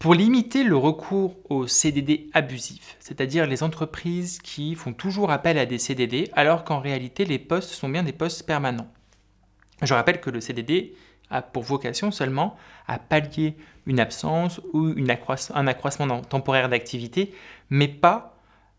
Pour limiter le recours aux CDD abusifs, c'est-à-dire les entreprises qui font toujours appel à des CDD alors qu'en réalité les postes sont bien des postes permanents. Je rappelle que le CDD a pour vocation seulement à pallier une absence ou un accroissement temporaire d'activité, mais pas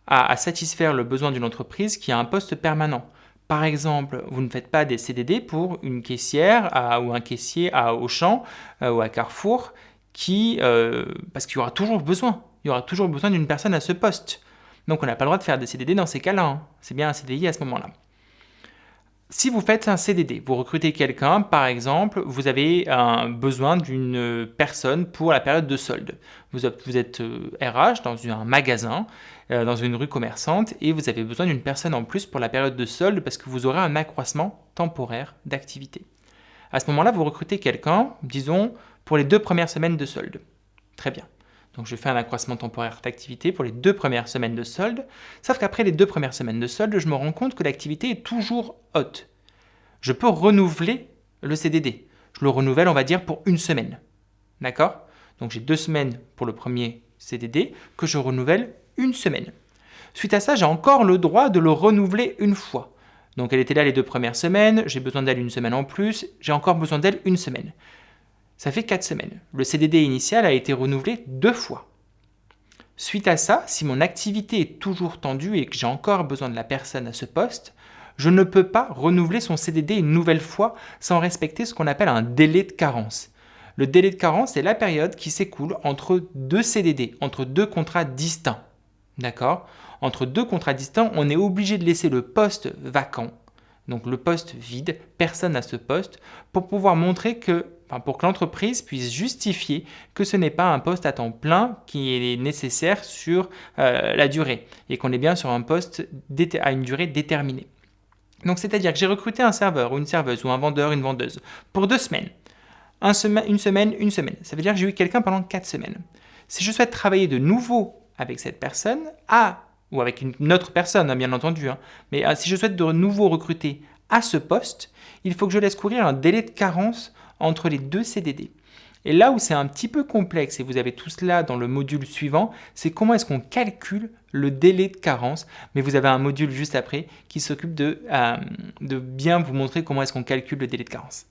à satisfaire le besoin d'une entreprise qui a un poste permanent. Par exemple, vous ne faites pas des CDD pour une caissière ou un caissier à Auchan ou à Carrefour parce qu'il y aura toujours besoin. Il y aura toujours besoin d'une personne à ce poste. Donc on n'a pas le droit de faire des CDD dans ces cas-là. Hein. C'est bien un CDI à ce moment-là. Si vous faites un CDD, vous recrutez quelqu'un, par exemple, vous avez besoin d'une personne pour la période de solde. Vous êtes RH dans un magasin, dans une rue commerçante, et vous avez besoin d'une personne en plus pour la période de solde parce que vous aurez un accroissement temporaire d'activité. À ce moment-là, vous recrutez quelqu'un, disons, pour les 2 premières semaines de solde. Très bien. Donc je fais un accroissement temporaire d'activité pour les 2 premières semaines de solde, sauf qu'après les 2 premières semaines de solde, je me rends compte que l'activité est toujours haute. Je peux renouveler le CDD. Je le renouvelle, on va dire, pour 1 semaine. D'accord ? Donc j'ai 2 semaines pour le premier CDD que je renouvelle 1 semaine. Suite à ça, j'ai encore le droit de le renouveler une fois. Donc elle était là les 2 premières semaines, j'ai besoin d'elle 1 semaine en plus, j'ai encore besoin d'elle 1 semaine. Ça fait 4 semaines. Le CDD initial a été renouvelé 2 fois. Suite à ça, si mon activité est toujours tendue et que j'ai encore besoin de la personne à ce poste, je ne peux pas renouveler son CDD une nouvelle fois sans respecter ce qu'on appelle un délai de carence. Le délai de carence est la période qui s'écoule entre 2 CDD, entre 2 contrats distincts. D'accord ? Entre 2 contrats distincts, on est obligé de laisser le poste vacant, donc le poste vide, personne à ce poste, pour pouvoir montrer pour que l'entreprise puisse justifier que ce n'est pas un poste à temps plein qui est nécessaire sur la durée et qu'on est bien sur un poste à une durée déterminée. Donc c'est-à-dire que j'ai recruté un serveur ou une serveuse ou un vendeur, une vendeuse pour 2 semaines. Une semaine. Ça veut dire que j'ai eu quelqu'un pendant 4 semaines. Si je souhaite travailler de nouveau avec cette personne, ou avec une autre personne, bien entendu, mais si je souhaite de nouveau recruter à ce poste, il faut que je laisse courir un délai de carence entre les 2 CDD. Et là où c'est un petit peu complexe, et vous avez tout cela dans le module suivant, c'est comment est-ce qu'on calcule le délai de carence. Mais vous avez un module juste après qui s'occupe de bien vous montrer comment est-ce qu'on calcule le délai de carence.